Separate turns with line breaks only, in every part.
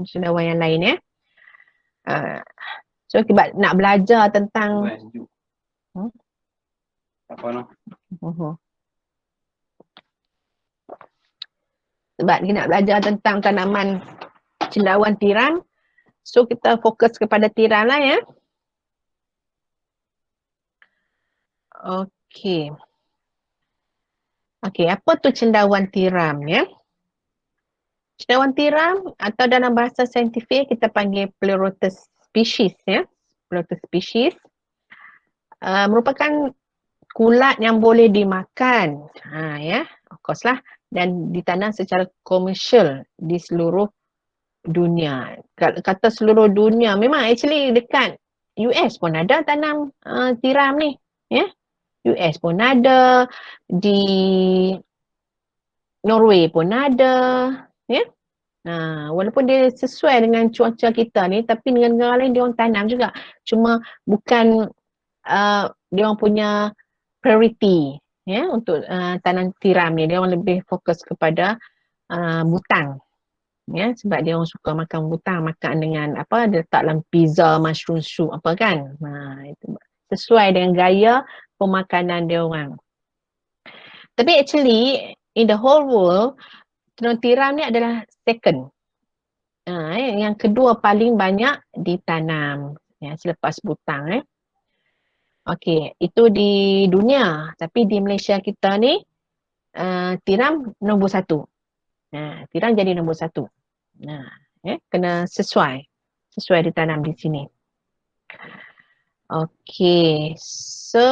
cendawan yang lain ya. So kita nak belajar tentang
Apa no?
Sebab kita nak belajar tentang tanaman cendawan tiram. So kita fokus kepada tiram lah ya. Okey. Okey, apa tu cendawan tiram ya? Cendawan tiram atau dalam bahasa saintifik kita panggil Pleurotus species ya. Pleurotus species merupakan kulat yang boleh dimakan. Ya, of course lah, dan ditanam secara komersial di seluruh dunia. Kata seluruh dunia, memang actually dekat US pun ada tanam tiram ni, ya. US pun ada, di Norway pun ada, ya. Walaupun dia sesuai dengan cuaca kita ni, tapi negara lain dia orang tanam juga. Cuma bukan dia orang punya priority ya untuk tanam tiram ni. Dia orang lebih fokus kepada butang. Ya, sebab dia orang suka makan butang, makan dengan apa, dia letak dalam pizza, mushroom soup apa kan. Itu sesuai dengan gaya pemakanan dia orang. Tapi actually in the whole world, cendawan tiram ni adalah second. Yang kedua paling banyak ditanam ya, selepas butang. Okey, itu di dunia. Tapi di Malaysia kita ni tiram nombor satu. Tiram jadi nombor satu. Kena sesuai ditanam di sini. Okey, so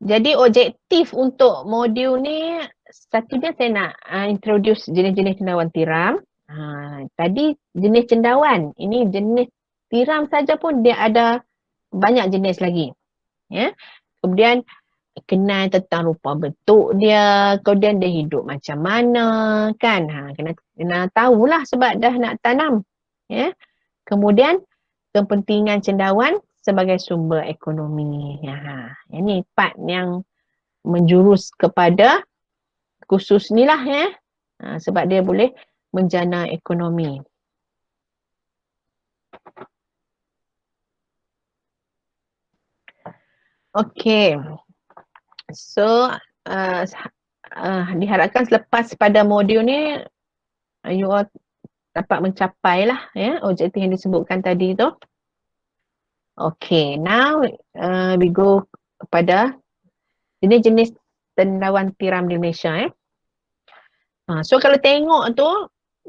jadi objektif untuk modul ni, satunya saya nak introduce jenis-jenis cendawan tiram. Tadi jenis cendawan, ini jenis tiram saja pun dia ada banyak jenis lagi. Ya. Kemudian kenal tentang rupa bentuk dia, kemudian dia hidup macam mana kan. Kena tahulah sebab dah nak tanam. Ya. Kemudian kepentingan cendawan sebagai sumber ekonomi. Ini part yang menjurus kepada khusus ni lah ya. Sebab dia boleh menjana ekonomi. Okey. So diharapkan selepas pada modul ni you all dapat mencapai lah ya objektif yang disebutkan tadi tu. Okay, now we go kepada jenis-jenis cendawan tiram di Malaysia. So kalau tengok tu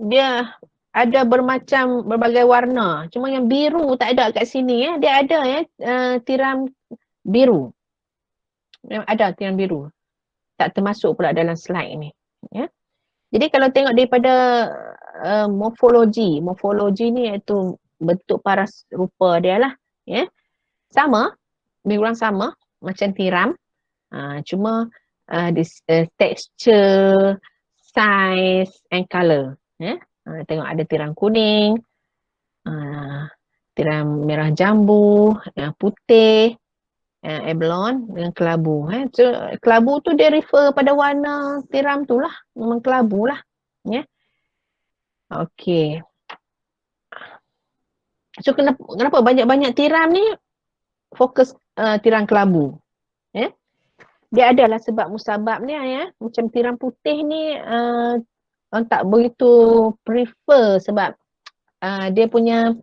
dia ada berbagai warna. Cuma yang biru tak ada kat sini. Dia ada tiram biru. Ada tiram biru. Tak termasuk pula dalam slide ni. Ya. Jadi kalau tengok daripada morfologi ni iaitu bentuk paras rupa dia lah. Ya. Sama, lebih kurang sama macam tiram. Cuma texture, size and colour. Tengok ada tiram kuning, tiram merah jambu, putih, abalone dengan kelabu. So, kelabu tu dia refer pada warna tiram tu lah. Memang kelabu lah. Ya. Okey. So kenapa banyak-banyak tiram ni fokus tiram kelabu? Ya. Dia adalah sebab musababnya ya. Macam tiram putih ni orang tak begitu prefer sebab dia punya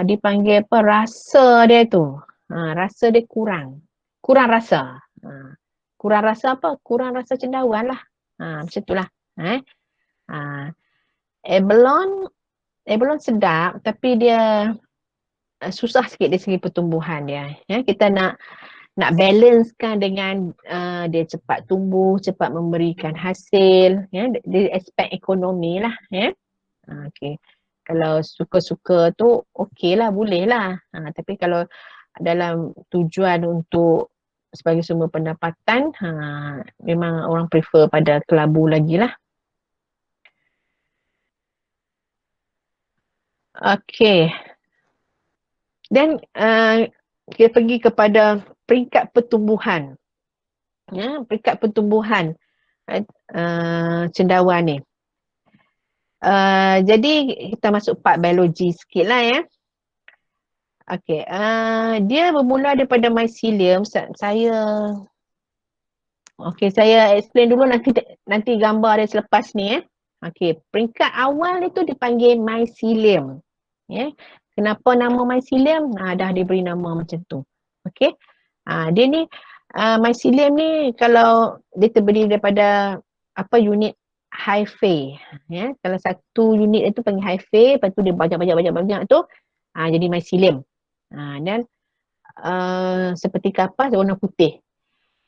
dipanggil apa, rasa dia tu. Rasa dia kurang rasa. Kurang rasa apa? Kurang rasa cendawan lah. Macam itulah. Abalone sedap tapi dia susah sikit dari segi pertumbuhan dia. Kita nak balancekan dengan dia cepat tumbuh, cepat memberikan hasil. Dari aspek ekonomi lah. Okay. Kalau suka-suka tu okey lah, boleh lah. Tapi kalau dalam tujuan untuk sebagai sumber pendapatan, memang orang prefer pada kelabu lagi lah. Okey. Dan kita pergi kepada peringkat pertumbuhan. Peringkat pertumbuhan cendawan ni. Jadi kita masuk part biologi sikit lah ya. Okey, dia bermula daripada mycelium. Saya explain dulu, nanti gambar dia selepas ni. Okey, peringkat awal itu dipanggil mycelium. Ya. Kenapa nama mycelium? Dah diberi nama macam tu. Okey. Dia ni mycelium ni kalau dia terdiri daripada unit hyphae. Ya, kalau satu unit itu panggil hyphae, lepas tu dia banyak tu jadi mycelium. Dan seperti kapas warna putih.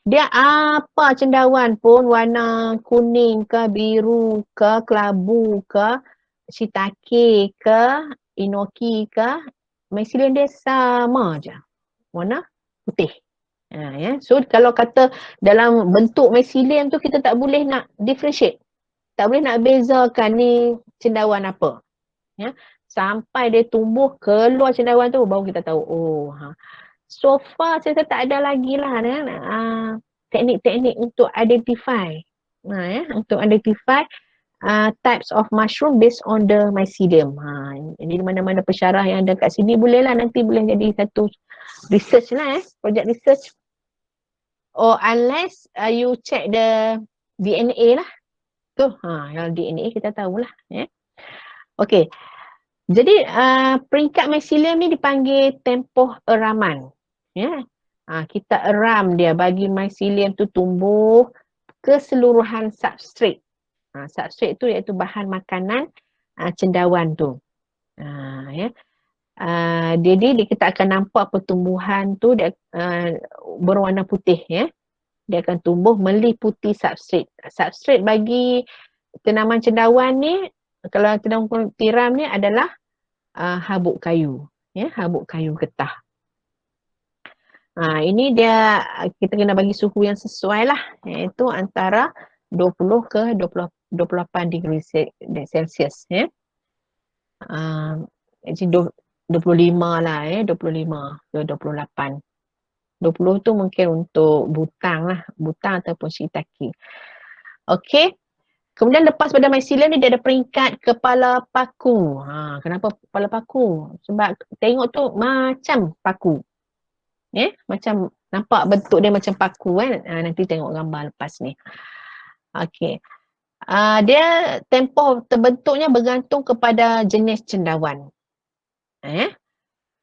Dia apa cendawan pun, warna kuning ke, biru ke, kelabu ke, shiitake ke, enoki ke, mycelium dia sama je. Warna putih. Ya. So kalau kata dalam bentuk mycelium tu kita tak boleh nak differentiate. Tak boleh nak bezakan ni cendawan apa. Ya. Sampai dia tumbuh keluar cendawan tu baru kita tahu. So far saya tak ada lagi lah teknik-teknik untuk identify. Untuk identify types of mushroom based on the mycelium. Jadi mana-mana pensyarah yang ada kat sini bolehlah nanti boleh jadi satu research lah project research. Or unless you check the DNA lah. Tu, kalau DNA kita tahulah. Okey. Jadi peringkat mycelium ni dipanggil tempoh eraman. Kita eram dia bagi mycelium tu tumbuh keseluruhan substrate. Substrate tu iaitu bahan makanan cendawan tu. Jadi kita akan nampak pertumbuhan tu dia berwarna putih ya. Dia akan tumbuh meliputi substrate. Substrate bagi tanaman cendawan ni, kalau tanaman tiram ni adalah habuk kayu. Habuk kayu getah. Ini dia kita kena bagi suhu yang sesuai lah, iaitu antara 20 ke 28 degree Celsius. Jadi 25 lah 25 ke 28. 20 tu mungkin untuk butang ataupun shiitake. Okey. Kemudian lepas pada mycelium ni dia ada peringkat kepala paku. Kenapa kepala paku? Sebab tengok tu macam paku. Macam nampak bentuk dia macam paku kan. Nanti tengok gambar lepas ni. Okey. Dia tempoh terbentuknya bergantung kepada jenis cendawan.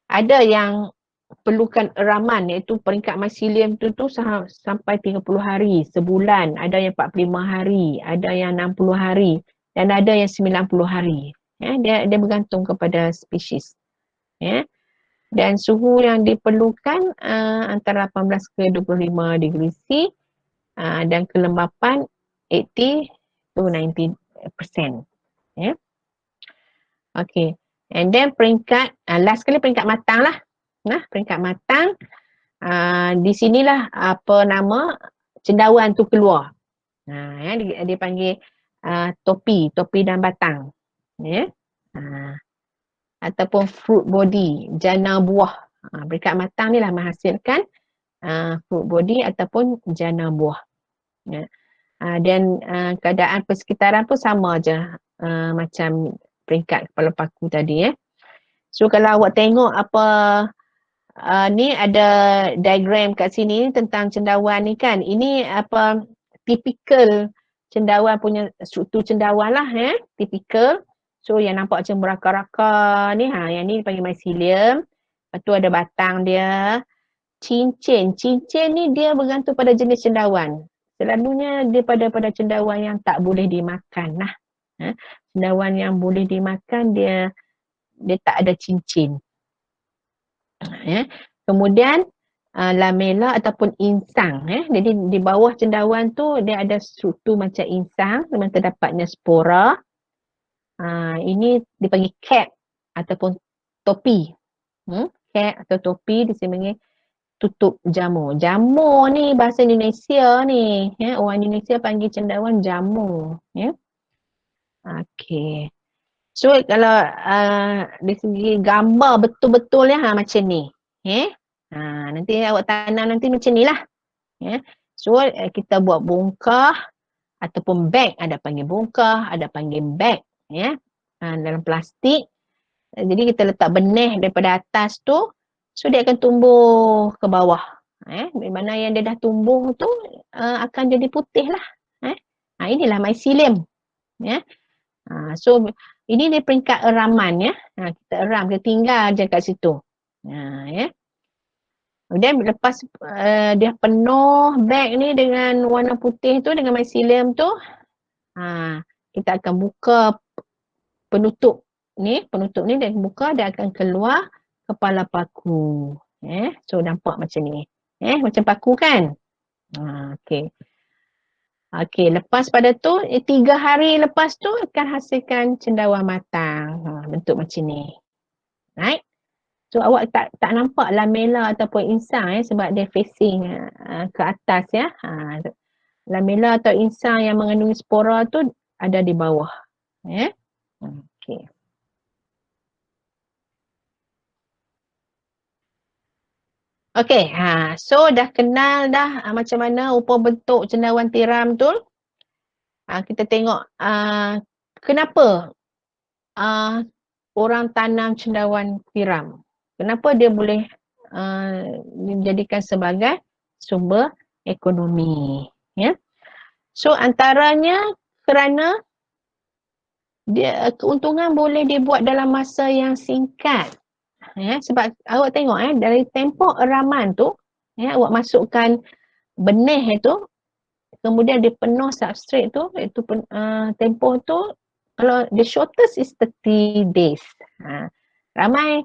Ada yang perlukan eraman iaitu peringkat mycelium tu sampai 30 hari, sebulan, ada yang 45 hari, ada yang 60 hari dan ada yang 90 hari. Dia bergantung kepada spesies. Dan suhu yang diperlukan antara 18 ke 25 degree C dan kelembapan 80 to 90%. Okay. And then peringkat, last kali peringkat matang lah. Peringkat matang, di sinilah apa nama cendawan tu keluar. Dia panggil topi dan batang. Ataupun fruit body, jana buah. Peringkat matang ni lah menghasilkan fruit body ataupun jana buah. Dan keadaan persekitaran pun sama je macam peringkat kepala paku tadi. So kalau awak tengok apa ni ada diagram kat sini tentang cendawan ni kan. Ini apa typical cendawan punya struktur cendawan lah typical. So yang nampak macam berakar-akar ni yang ni dipanggil mycelium. Lepas tu ada batang dia. Cincin ni dia bergantung pada jenis cendawan. Selalunya dia pada cendawan yang tak boleh dimakan lah. Cendawan yang boleh dimakan dia tak ada cincin. Kemudian lamela ataupun insang. Jadi di bawah cendawan tu dia ada struktur macam insang memang terdapatnya spora. Ini dipanggil cap ataupun topi. Cap atau topi disebut tutup jamur. Jamur ni bahasa Indonesia ni. Orang Indonesia panggil cendawan jamur. Okey. So kalau dari segi gambar betul-betul macam ni. Nanti awak tanam nanti macam ni lah. So kita buat bongkah ataupun bag. Ada panggil bongkah, ada panggil bag. ya. Dalam plastik. Jadi kita letak benih daripada atas tu, so dia akan tumbuh ke bawah. Di mana yang dia dah tumbuh tu akan jadi putih lah. Inilah mycelium. Ya. So ini dia peringkat eraman ya. Kita eram, kita tinggal je kat situ. Ya. Kemudian lepas dia penuh beg ni dengan warna putih tu, dengan mycelium tu, kita akan buka penutup ni dia buka, dia akan keluar kepala paku. So nampak macam ni. Macam paku kan? Okey. Okey, lepas pada tu 3 hari lepas tu akan hasilkan cendawan matang. Bentuk macam ni. Right? So awak tak nampak lamela ataupun insang sebab dia facing ke atas ya. Lamela atau insang yang mengandungi spora tu ada di bawah. Okey. Okey, so dah kenal dah macam mana rupa bentuk cendawan tiram tu. Kita tengok kenapa orang tanam cendawan tiram. Kenapa dia boleh dijadikan sebagai sumber ekonomi. Ya. So antaranya kerana keuntungan boleh dibuat dalam masa yang singkat. Sebab awak tengok dari tempoh eraman tu, awak masukkan benih itu, kemudian dia penuh substrate tu, itu tempoh tu, kalau the shortest is 30 days. Ramai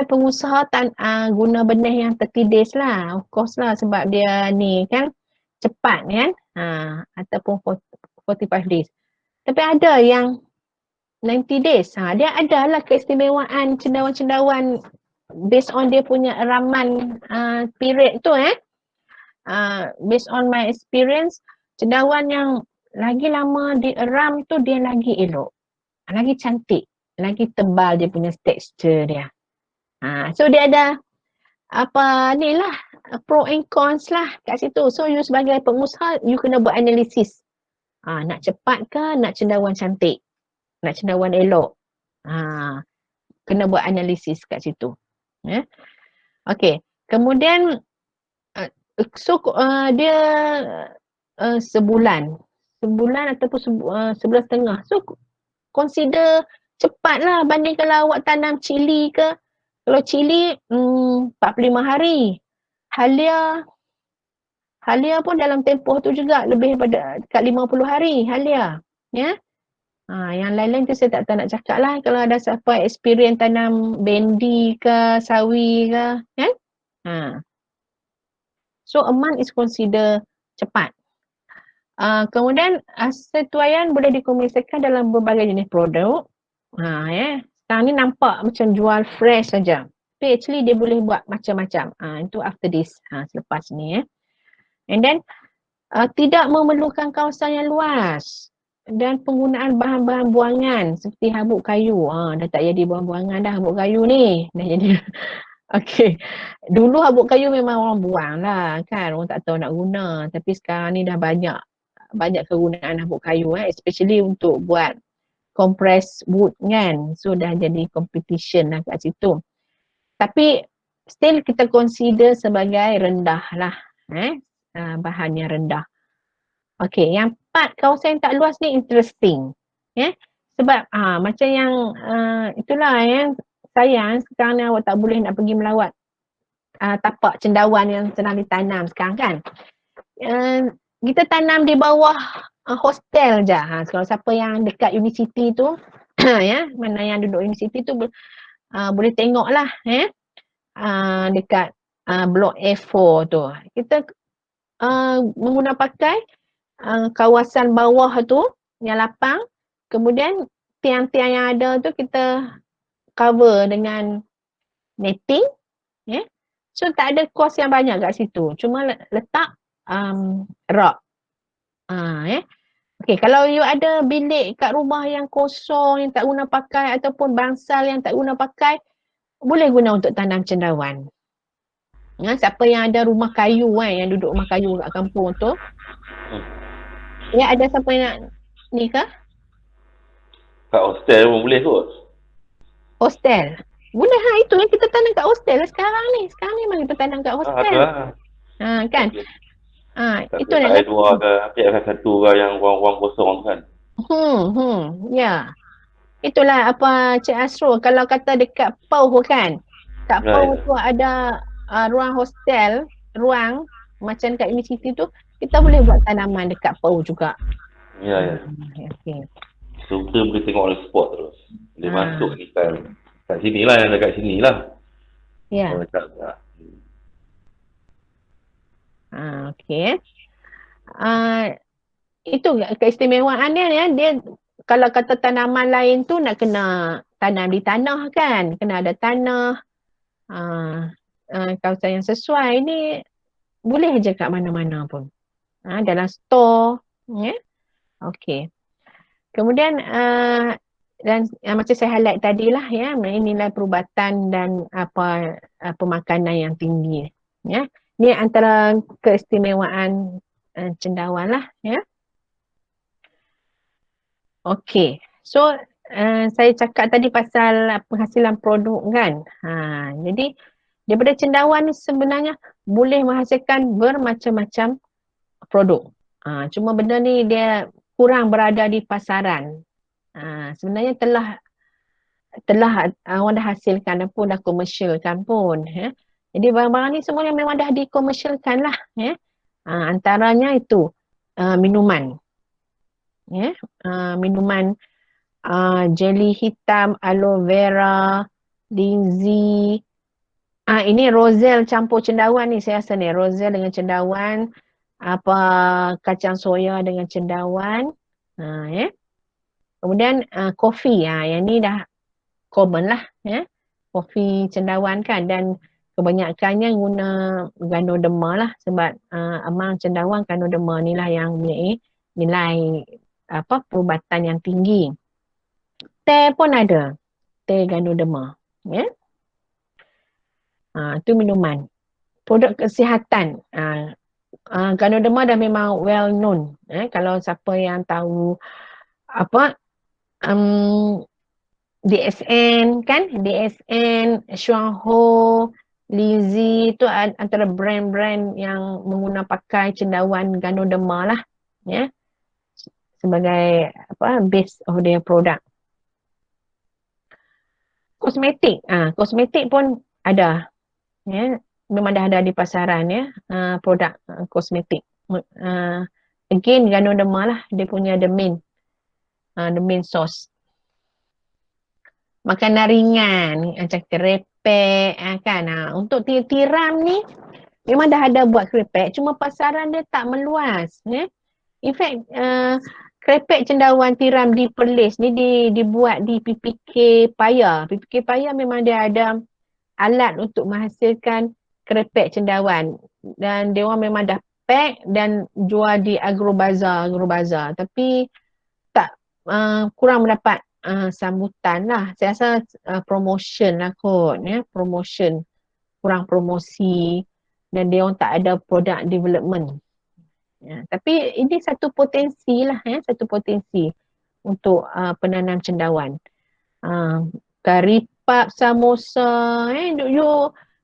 pengusaha guna benih yang 30 days lah, of course lah, sebab dia ni kan cepat kan, ataupun 45 days. Tapi ada yang 90 days. Dia adalah keistimewaan cendawan-cendawan based on dia punya eraman period tu based on my experience, cendawan yang lagi lama dieram tu dia lagi elok, lagi cantik, lagi tebal dia punya texture dia. So dia ada ni lah, pro and cons lah kat situ. So you sebagai pengusaha, you kena buat analisis. Nak cepat ke, nak cendawan cantik, nak cendawan elok. Kena buat analisis kat situ. Okey, kemudian so dia sebulan ataupun sebulan setengah. So consider cepat lah banding kalau awak tanam cili ke. Kalau cili 45 hari. Halia pun dalam tempoh tu juga lebih daripada dekat 50 hari halia. Ya. Yang lain-lain tu saya tak nak cakap lah kalau ada siapa experience tanam bendi ke, sawi ke, kan? So a month is consider cepat. Kemudian hasil tuaian boleh dikomunikasikan dalam berbagai jenis produk. Sekarang ni nampak macam jual fresh saja. Tapi actually dia boleh buat macam-macam. Itu after this, selepas ni. And then tidak memerlukan kawasan yang luas. Dan penggunaan bahan-bahan buangan seperti habuk kayu. Dah tak jadi buang-buangan dah habuk kayu ni. Dah jadi. Okey. Dulu habuk kayu memang orang buang lah kan. Orang tak tahu nak guna. Tapi sekarang ni dah banyak kegunaan habuk kayu especially untuk buat compressed wood kan. So dah jadi competition lah kat situ. Tapi still kita consider sebagai rendah lah. Bahan yang rendah. Okey, yang part kawasan yang tak luas ni interesting. Sebab macam yang itulah yang sayang sekarang ni awak tak boleh nak pergi melawat tapak cendawan yang sedang ditanam sekarang kan. Kita tanam di bawah hostel je. Kalau siapa yang dekat universiti tu, mana yang duduk universiti tu boleh tengok lah dekat blok A4 tu. Kita menggunakan pakai kawasan bawah tu yang lapang, kemudian tiang-tiang yang ada tu kita cover dengan netting. So tak ada kos yang banyak kat situ, cuma letak rock. Okay, kalau you ada bilik kat rumah yang kosong, yang tak guna pakai ataupun bangsal yang tak guna pakai, boleh guna untuk tanam cendawan. Siapa yang ada rumah kayu yang duduk rumah kayu kat kampung tu, ada siapa yang nak ni ke?
Kat hostel pun boleh kot.
Hostel. Boleh ha, itu yang kita tanam kat hostel sekarang ni. Sekarang ni memang kita tanam kat
Ada
hostel.
lah.
Kan?
Tapi
Ha,
tak
itu
tak
nak
ada
kata.
dua ke, akan satu ke yang ruang-ruang kosong tu kan.
Ya. Itulah apa Cik Asrul. Kalau kata dekat Pauh kan. Kat
Ya,
Pauh
ya.
tu ada ruang hostel. Ruang macam kat universiti tu. Kita boleh buat tanaman dekat Pauh juga.
Ya, ya.
Okay.
So, kita boleh tengok on the spot terus. Boleh masuk
Ha,
ni kan. Kat sini lah, yang dekat sini lah.
ya.
Orang cakap,
Okay. Uh, itu keistimewaan dia ya. Dia kalau kata tanaman lain tu nak kena tanam di tanah kan. Kena ada tanah. Kawasan yang sesuai ni boleh je kat mana-mana pun. Dalam store. Ya. Okay. Kemudian dan macam saya highlight tadi lah ya, nilai perubatan dan apa pemakanan yang tinggi. Ya. Ni antara keistimewaan cendawan lah ya. Okay. So saya cakap tadi pasal penghasilan produk kan. Jadi daripada cendawan ni sebenarnya boleh menghasilkan bermacam-macam produk. Cuma benda ni dia kurang berada di pasaran. Sebenarnya telah orang dah hasilkan dan pun dah komersialkan pun. Ya. Jadi barang-barang ni semua yang memang dah dikomersialkan lah. Ya. Antaranya itu minuman. Ya. Minuman jeli hitam, aloe vera, linzi. Ini Roselle campur cendawan ni saya rasa ni. Roselle dengan cendawan, apa kacang soya dengan cendawan. Ya. Kemudian kopi. Yang ni dah common lah. Ya. Kopi cendawan kan. Dan kebanyakannya guna ganoderma lah. Sebab amang cendawan ganoderma ni lah yang nilai perubatan yang tinggi. Teh pun ada. Teh ganoderma. Ya. Itu minuman. Produk kesihatan. Ganoderma dah memang well known. Kalau siapa yang tahu apa DSN kan, DSN, Shuangho, Lizzy tu antara brand-brand yang menggunakan pakai cendawan ganoderma lah ya sebagai base of their product. Kosmetik, kosmetik pun ada ya, memang dah ada di pasaran ya, produk kosmetik. Again ganoderma lah dia punya the main source. Makanan ringan macam kerepek kan. Untuk tiram ni memang dah ada buat kerepek, cuma pasaran dia tak meluas ya. In fact kerepek cendawan tiram di Perlis ni dibuat di PPK Paya. PPK Paya memang dia ada alat untuk menghasilkan kerepek cendawan dan dia orang memang dah pack dan jual di agrobazar. Tapi tak kurang mendapat sambutan lah. Saya rasa promotion lah kot ya, promotion, kurang promosi dan dia orang tak ada product development. Ya, tapi ini satu potensi lah ya, satu potensi untuk penanam cendawan. Karipap, samosa,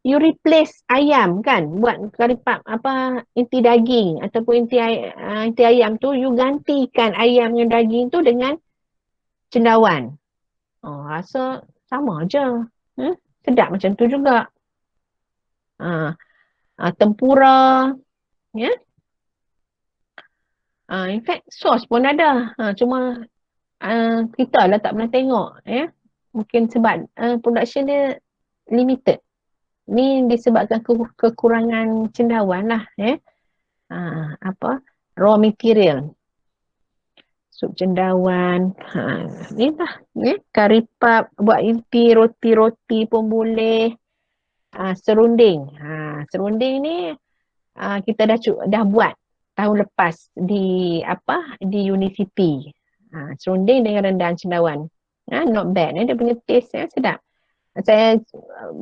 you replace ayam kan, buat karipap inti daging ataupun inti ayam tu you gantikan ayam dengan daging tu dengan cendawan. Rasa sama je. Sedap macam tu juga. Tempura. Ya. In fact, sos pun ada. Cuma kita lah tak pernah tengok. Ya. Mungkin sebab production dia limited. Ni disebabkan kekurangan cendawan lah. Ya. Raw material. Sup cendawan. Ni lah. Karipap, buat inti, roti-roti pun boleh. Serunding. Serunding ni kita dah buat tahun lepas di universiti. Serunding dengan rendahan cendawan. Not bad. Dia punya taste sedap. Saya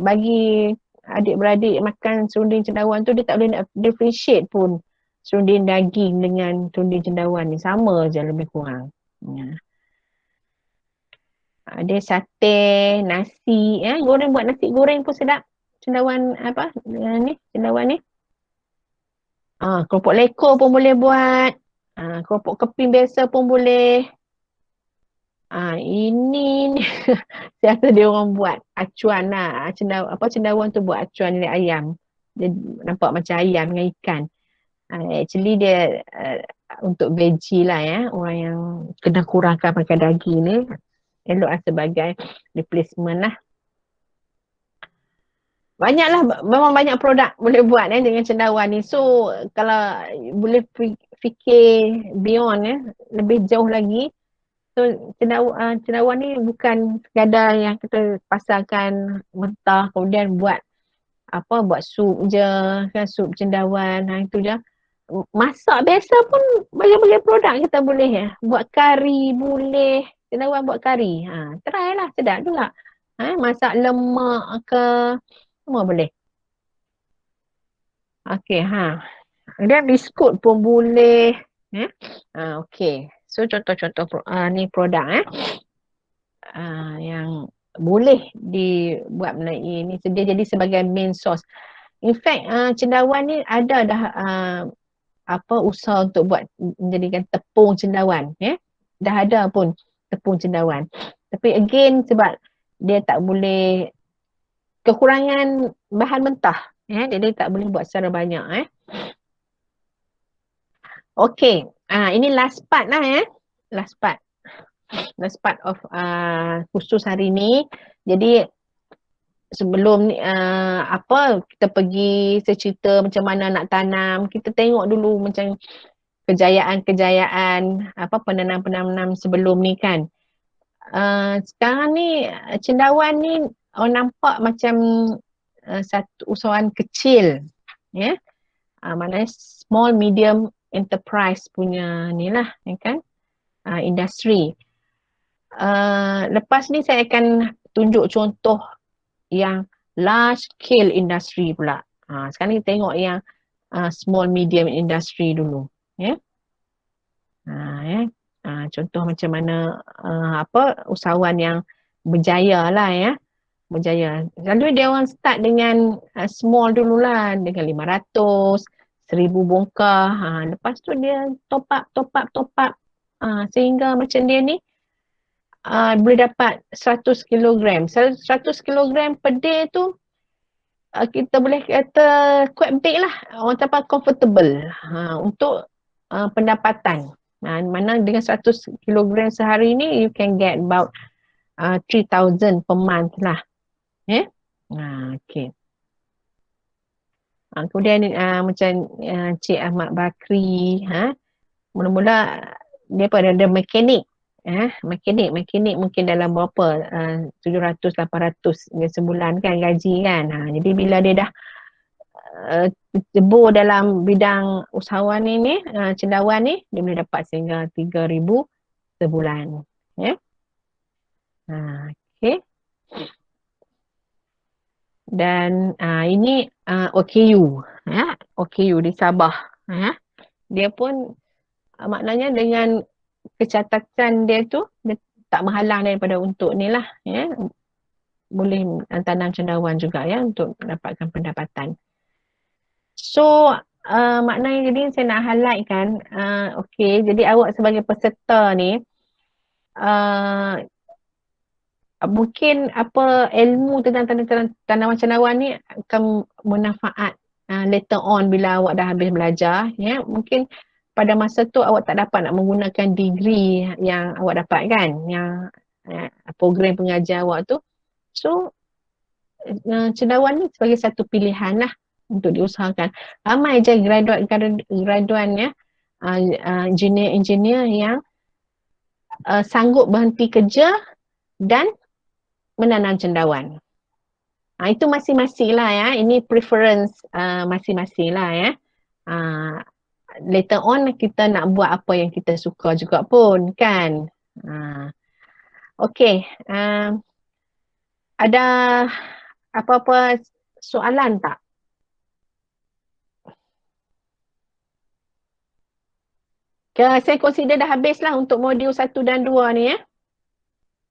bagi adik-beradik makan serunding cendawan tu, dia tak boleh nak differentiate pun serunding daging dengan serunding cendawan ni. Sama je lebih kurang. Ada sate, nasi, goreng, buat nasi goreng pun sedap. Cendawan apa ni, cendawan ni. Keropok leko pun boleh buat. Keropok keping biasa pun boleh. Ini ni biasa dia orang buat acuan lah. Cendawan tu buat acuan dari ayam. Dia nampak macam ayam dengan ikan. Actually dia untuk veggie lah ya. Orang yang kena kurangkan makan daging ni. Elok lah sebagai replacement lah. Banyaklah, memang banyak produk boleh buat dengan cendawan ni. So kalau boleh fikir beyond lebih jauh lagi. So cendawan ni bukan sekadar yang kita pasarkan mentah kemudian buat sup je kan, sup cendawan itu je. Masak biasa pun banyak-banyak produk kita boleh buat kari boleh, cendawan buat kari. Try lah, sedap juga. Masak lemak ke semua boleh. Okey, dan biskut pun boleh. Okey. So contoh-contoh ni produk yang boleh dibuat melalui ni, dia jadi sebagai main source. In fact, cendawan ni ada dah usaha untuk buat menjadikan tepung cendawan. Dah ada pun tepung cendawan. Tapi again sebab dia tak boleh, kekurangan bahan mentah. Dia tak boleh buat secara banyak. Okey, ini last part lah last part of khusus hari ni. Jadi sebelum ni kita pergi secerita macam mana nak tanam, kita tengok dulu macam kejayaan penanam-penanam sebelum ni kan. Sekarang ni cendawan ni orang nampak macam satu usahawan kecil, maknanya small medium enterprise punya ni lah kan, industri. Lepas ni saya akan tunjuk contoh yang large scale industry pula. Sekarang ni tengok yang small medium industry dulu. Contoh macam mana usahawan yang berjaya lah berjaya. Lalu dia orang start dengan small dululah, dengan 500, 1000 bongkah. Lepas tu dia top up. Sehingga macam dia ni boleh dapat 100 kilogram. 100 kilogram per day tu kita boleh kata quite big lah. Orang tanpa comfortable untuk pendapatan. Mana dengan 100 kilogram sehari ni, you can get about 3,000 per month lah. Okay. Kemudian macam Cik Ahmad Bakri, mula-mula dia ada mekanik. Mekanik mungkin dalam berapa 700-800 sebulan kan gaji kan. Jadi bila dia dah cebur dalam bidang usahawan ini, cendawan ni, dia boleh dapat sehingga 3,000 sebulan. Okay. Dan ini OKU. OKU di Sabah. Dia pun maknanya dengan kecatatan dia tu, dia tak menghalang daripada untuk ni lah. Boleh tanam cendawan juga untuk mendapatkan pendapatan. So maknanya jadi saya nak highlight kan, okay, jadi awak sebagai peserta ni mungkin ilmu tentang tanaman cendawan ni akan bermanfaat later on bila awak dah habis belajar. Mungkin pada masa tu awak tak dapat nak menggunakan degree yang awak dapat kan, yang program pengajar awak tu. So cendawan ni sebagai satu pilihan lah untuk diusahakan. Ramai je graduan engineer yang sanggup berhenti kerja dan menanam cendawan. Itu masing-masing lah ini preference masing-masing lah later on kita nak buat apa yang kita suka juga pun kan. Okay, ada apa-apa soalan tak? Saya consider dah habis lah untuk modul 1 dan 2 ni